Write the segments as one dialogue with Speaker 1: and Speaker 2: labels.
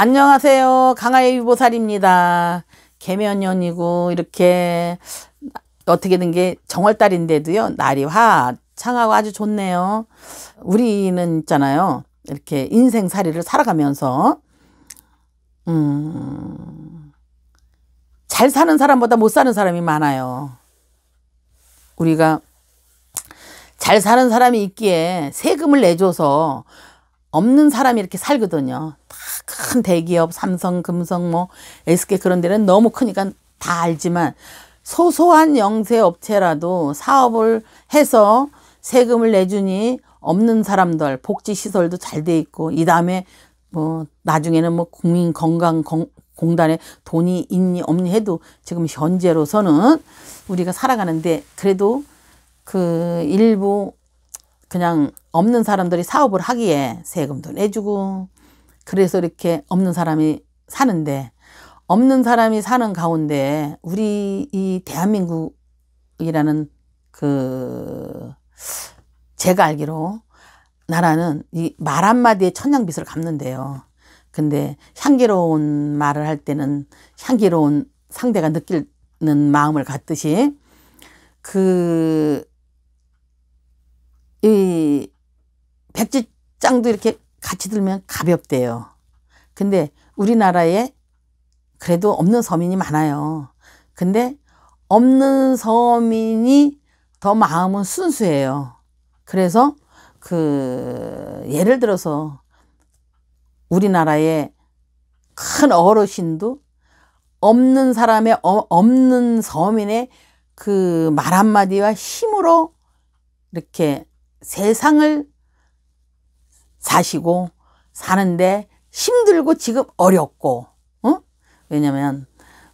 Speaker 1: 안녕하세요. 강아의 유보살입니다. 개면연이고 이렇게 어떻게 된 게 정월달인데도요. 날이 화창하고 아주 좋네요. 우리는 있잖아요. 이렇게 인생살이를 살아가면서 잘 사는 사람보다 못 사는 사람이 많아요. 우리가 잘 사는 사람이 있기에 세금을 내줘서 없는 사람이 이렇게 살거든요. 다 큰 대기업, 삼성, 금성, 뭐 SK 그런 데는 너무 크니까 다 알지만 소소한 영세업체라도 사업을 해서 세금을 내주니 없는 사람들 복지시설도 잘 돼 있고, 이 다음에 뭐 나중에는 뭐 국민건강공단에 돈이 있니 없니 해도 지금 현재로서는 우리가 살아가는데, 그래도 그 일부 그냥 없는 사람들이 사업을 하기에 세금도 내주고, 그래서 이렇게 없는 사람이 사는데, 없는 사람이 사는 가운데 우리 이 대한민국이라는 제가 알기로 나라는 이 말 한마디에 천냥빚을 갚는데요. 근데 향기로운 말을 할 때는 향기로운 상대가 느끼는 마음을 갖듯이 이 백지장도 이렇게 같이 들면 가볍대요. 근데 우리나라에 그래도 없는 서민이 많아요. 근데 없는 서민이 더 마음은 순수해요. 그래서 예를 들어서 우리나라의 큰 어르신도 없는 사람의 없는 서민의 그 말 한마디와 힘으로 이렇게 세상을 사시고 사는데 힘들고 지금 어렵고, 왜냐면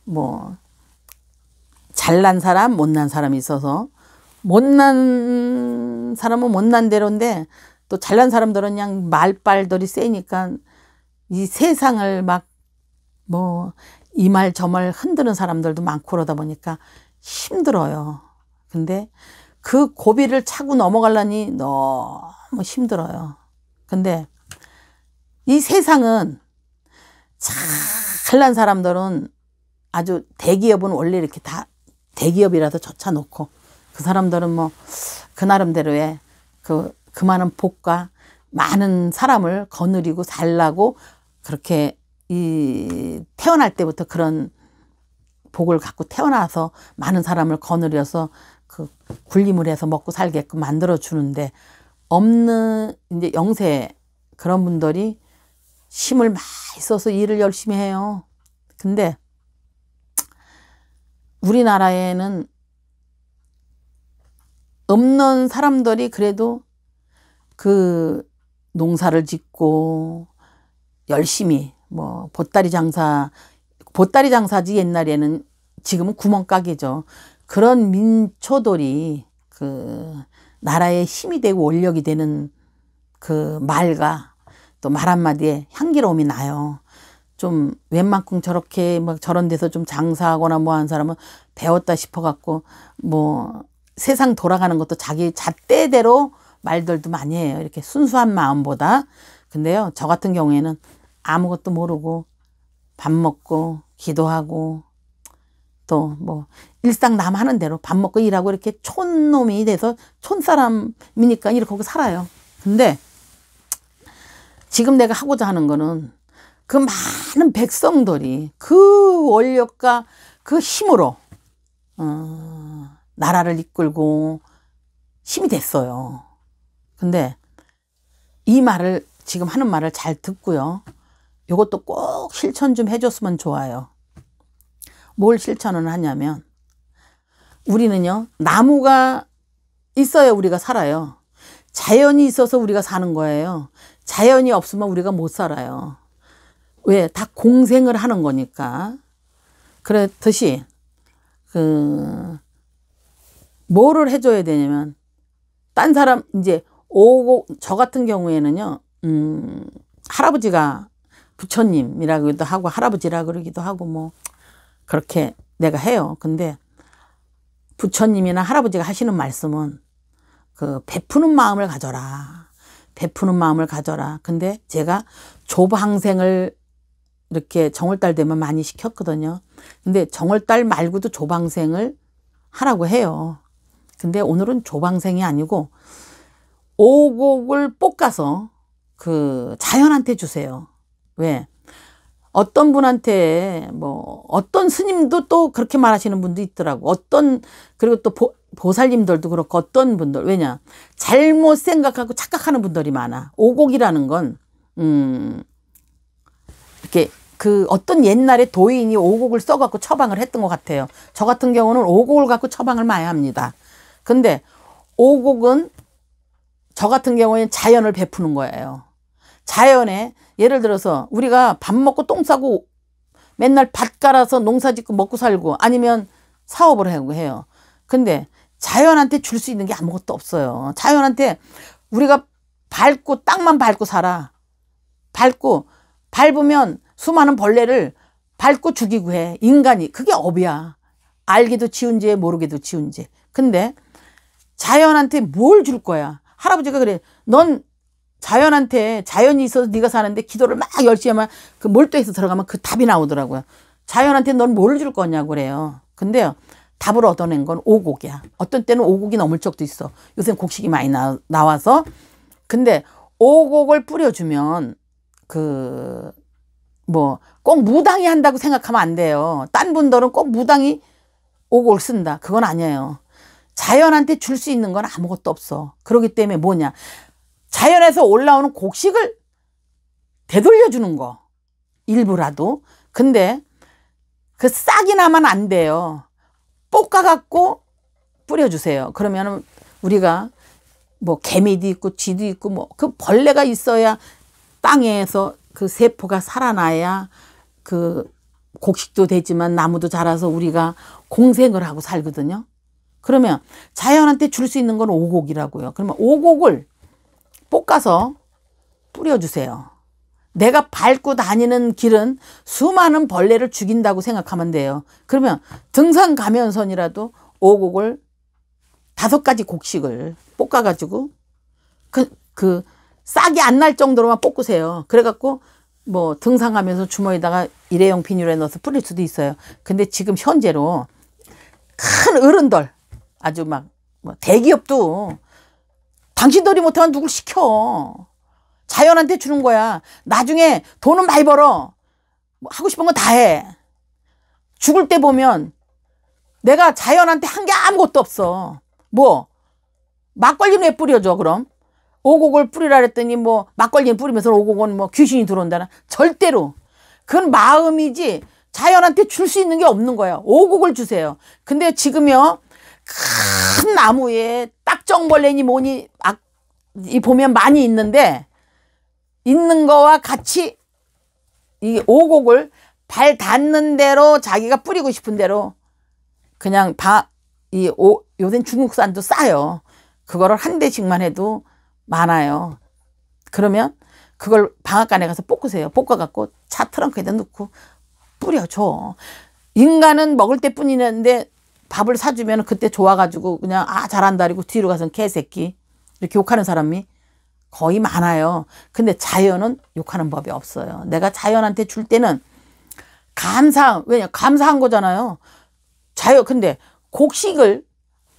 Speaker 1: 뭐 잘난 사람 못난 사람이 있어서, 못난 사람은 못난 대로인데 또 잘난 사람들은 그냥 말빨들이 세니까 이 세상을 막 뭐 이 말 저 말 흔드는 사람들도 많고, 그러다 보니까 힘들어요. 근데 그 고비를 차고 넘어가려니 너무 힘들어요. 근데 이 세상은 잘난 사람들은 아주, 대기업은 원래 이렇게 다 대기업이라도 젖혀놓고 그 사람들은 뭐 그 나름대로의 그 많은 복과 많은 사람을 거느리고 살라고 그렇게 태어날 때부터 그런 복을 갖고 태어나서 많은 사람을 거느려서 그 군림을 해서 먹고 살게끔 만들어 주는데, 없는 이제 영세 그런 분들이 힘을 많이 써서 일을 열심히 해요. 근데 우리나라에는 없는 사람들이 그래도 그 농사를 짓고 열심히 뭐 보따리 장사지 옛날에는, 지금은 구멍가게죠. 그런 민초들이 그 나라의 힘이 되고 원력이 되는 그 말과 또 말 한마디에 향기로움이 나요. 좀 웬만큼 저렇게 막 저런 데서 좀 장사하거나 뭐 하는 사람은 배웠다 싶어 갖고 뭐 세상 돌아가는 것도 자기 잣대대로 말들도 많이 해요. 이렇게 순수한 마음보다. 근데요, 저 같은 경우에는 아무것도 모르고 밥 먹고 기도하고 또 뭐 일상 남 하는 대로 밥 먹고 일하고 이렇게 촌놈이 돼서 촌사람이니까 이렇게 하고 살아요. 근데 지금 내가 하고자 하는 거는 그 많은 백성들이 그 원력과 그 힘으로 나라를 이끌고 힘이 됐어요. 근데 이 말을, 지금 하는 말을 잘 듣고요, 이것도 꼭 실천 좀 해줬으면 좋아요. 뭘 실천을 하냐면, 우리는요, 나무가 있어야 우리가 살아요. 자연이 있어서 우리가 사는 거예요. 자연이 없으면 우리가 못 살아요. 왜? 다 공생을 하는 거니까. 그렇듯이 뭐를 해줘야 되냐면, 딴 사람 이제 저 같은 경우에는요, 할아버지가 부처님이라고도 하고 할아버지라 그러기도 하고 뭐 그렇게 내가 해요. 근데 부처님이나 할아버지가 하시는 말씀은 베푸는 마음을 가져라. 베푸는 마음을 가져라. 근데 제가 조방생을 이렇게 정월달 되면 많이 시켰거든요. 근데 정월달 말고도 조방생을 하라고 해요. 근데 오늘은 조방생이 아니고 오곡을 볶아서 그 자연한테 주세요. 왜? 어떤 분한테 뭐 어떤 스님도 또 그렇게 말하시는 분도 있더라고. 그리고 또 보살님들도 그렇고 어떤 분들, 왜냐 잘못 생각하고 착각하는 분들이 많아. 오곡이라는 건 이렇게 그 어떤 옛날에 도인이 오곡을 써갖고 처방을 했던 것 같아요. 저 같은 경우는 오곡을 갖고 처방을 많이 합니다. 근데 오곡은 저 같은 경우에는 자연을 베푸는 거예요. 자연에 예를 들어서 우리가 밥 먹고 똥 싸고 맨날 밭 갈아서 농사 짓고 먹고 살고 아니면 사업을 하고 해요. 근데 자연한테 줄 수 있는 게 아무것도 없어요. 자연한테 우리가 밟고 땅만 밟고 살아. 밟으면 수많은 벌레를 밟고 죽이고 해. 인간이. 그게 업이야. 알게도 지은 죄 모르게도 지은 죄. 근데 자연한테 뭘 줄 거야? 할아버지가 그래. 넌 자연한테 자연이 있어서 네가 사는데 기도를 막 열심히 하면 그 몰두해서 들어가면 그 답이 나오더라고요. 자연한테 넌 뭘 줄 거냐고 그래요. 근데요. 답을 얻어낸 건 오곡이야. 어떤 때는 오곡이 넘을 적도 있어. 요새 곡식이 많이 나와서. 근데 오곡을 뿌려주면 꼭 무당이 한다고 생각하면 안 돼요. 딴 분들은 꼭 무당이 오곡을 쓴다. 그건 아니에요. 자연한테 줄 수 있는 건 아무것도 없어. 그렇기 때문에 뭐냐. 자연에서 올라오는 곡식을 되돌려주는 거. 일부라도. 근데 그 싹이 나면 안 돼요. 볶아갖고 뿌려주세요. 그러면 우리가 뭐 개미도 있고 쥐도 있고 뭐 그 벌레가 있어야 땅에서 그 세포가 살아나야 그 곡식도 되지만 나무도 자라서 우리가 공생을 하고 살거든요. 그러면 자연한테 줄 수 있는 건 오곡이라고요. 그러면 오곡을 볶아서 뿌려주세요. 내가 밟고 다니는 길은 수많은 벌레를 죽인다고 생각하면 돼요. 그러면 등산 가면서라도 오곡을 5가지 곡식을 볶아가지고 그 싹이 안 날 정도로만 볶으세요. 그래갖고 뭐 등산하면서 주머니에다가 일회용 비닐에 넣어서 뿌릴 수도 있어요. 근데 지금 현재로 큰 어른들 아주 막 뭐 대기업도 당신들이 못하면 누굴 시켜. 자연한테 주는 거야. 나중에 돈은 많이 벌어. 뭐 하고 싶은 거 다 해. 죽을 때 보면 내가 자연한테 한 게 아무것도 없어. 뭐 막걸리는 왜 뿌려줘 그럼? 오곡을 뿌리라 그랬더니 뭐 막걸리는 뿌리면서 오곡은 뭐 귀신이 들어온다나? 절대로. 그건 마음이지 자연한테 줄 수 있는 게 없는 거야. 오곡을 주세요. 근데 지금요 큰 나무에 딱정벌레니 뭐니 보면 많이 있는데 있는 거와 같이 이 오곡을 발 닿는 대로 자기가 뿌리고 싶은 대로 그냥 요새 중국산도 싸요. 그거를 한 대씩만 해도 많아요. 그러면 그걸 방앗간에 가서 볶으세요. 볶아갖고 차 트렁크에다 넣고 뿌려줘. 인간은 먹을 때 뿐이는데 밥을 사주면 그때 좋아가지고 그냥 잘한다 그리고 뒤로 가서 개새끼 이렇게 욕하는 사람이 거의 많아요. 근데 자연은 욕하는 법이 없어요. 내가 자연한테 줄 때는 왜냐 감사한 거잖아요. 근데 곡식을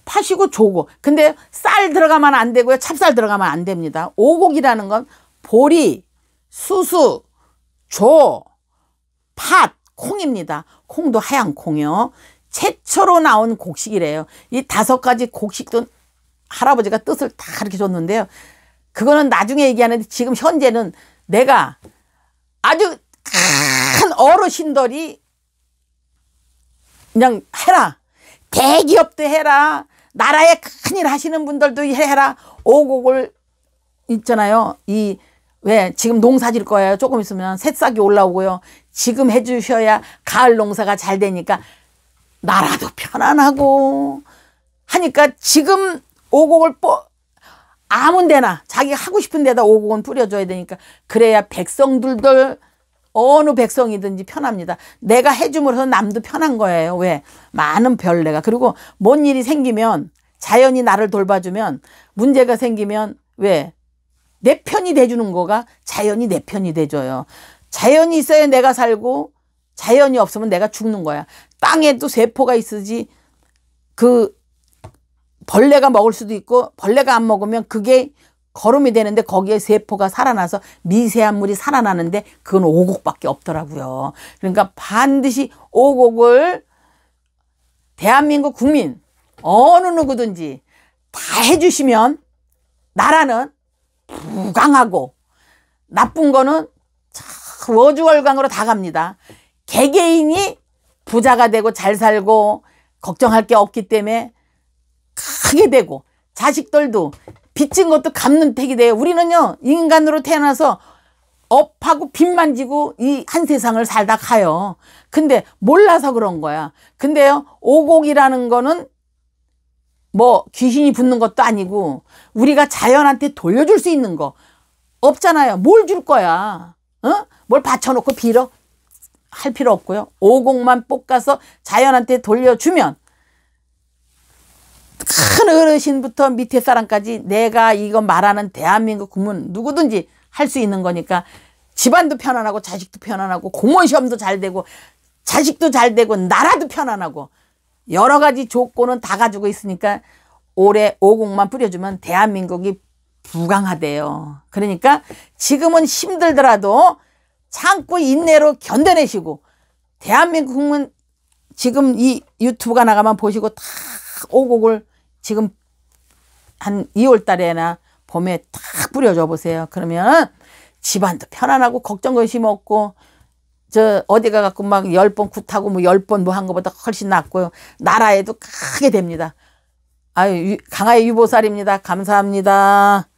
Speaker 1: 파시고 조고. 근데 쌀 들어가면 안 되고요. 찹쌀 들어가면 안 됩니다. 오곡이라는 건 보리, 수수, 조, 팥, 콩입니다. 콩도 하얀 콩이요. 최초로 나온 곡식이래요. 이 5가지 곡식도 할아버지가 뜻을 다 가르쳐 줬는데요. 그거는 나중에 얘기하는데 지금 현재는 내가 아주 큰 어르신들이 그냥 해라. 대기업도 해라. 나라에 큰일 하시는 분들도 해라. 오곡을 있잖아요. 왜 지금 농사 질 거예요. 조금 있으면 새싹이 올라오고요. 지금 해주셔야 가을 농사가 잘 되니까 나라도 편안하고 하니까 지금 오곡을 아무 데나 자기가 하고 싶은 데다 오곡은 뿌려줘야 되니까 그래야 백성들도 어느 백성이든지 편합니다. 내가 해줌으로써 남도 편한 거예요. 왜? 많은 별내가. 그리고 뭔 일이 생기면 자연이 나를 돌봐주면 문제가 생기면 왜? 내 편이 돼주는 거가 자연이 내 편이 돼줘요. 자연이 있어야 내가 살고 자연이 없으면 내가 죽는 거야. 땅에도 세포가 있으지 그 벌레가 먹을 수도 있고 벌레가 안 먹으면 그게 거름이 되는데 거기에 세포가 살아나서 미세한 물이 살아나는데 그건 오곡밖에 없더라고요. 그러니까 반드시 오곡을 대한민국 국민 어느 누구든지 다 해주시면 나라는 부강하고 나쁜 거는 워주월강으로 다 갑니다. 개개인이 부자가 되고 잘 살고 걱정할 게 없기 때문에 크게 되고 자식들도 빚진 것도 갚는 택이 돼요. 우리는요 인간으로 태어나서 업하고 빚만 지고 이 한 세상을 살다 가요. 근데 몰라서 그런 거야. 근데요 오곡이라는 거는 뭐 귀신이 붙는 것도 아니고 우리가 자연한테 돌려줄 수 있는 거 없잖아요. 뭘 줄 거야. 어? 뭘 받쳐놓고 빌어? 할 필요 없고요. 오곡만 볶아서 자연한테 돌려주면 큰 어르신부터 밑에 사람까지 내가 이거 말하는 대한민국 국민 누구든지 할 수 있는 거니까 집안도 편안하고 자식도 편안하고 공무원 시험도 잘 되고 자식도 잘 되고 나라도 편안하고 여러 가지 조건은 다 가지고 있으니까 올해 오곡만 뿌려주면 대한민국이 부강하대요. 그러니까 지금은 힘들더라도 참고 인내로 견뎌내시고 대한민국 국민 지금 이 유튜브가 나가면 보시고 다 오곡을 지금 한 2월 달에나 봄에 탁 뿌려줘 보세요. 그러면 집안도 편안하고 걱정 근심 없고 저 어디 가갖고 막 10번 굿하고 뭐 10번 뭐 한 것보다 훨씬 낫고요. 나라에도 크게 됩니다. 아유 강화의 유보살입니다. 감사합니다.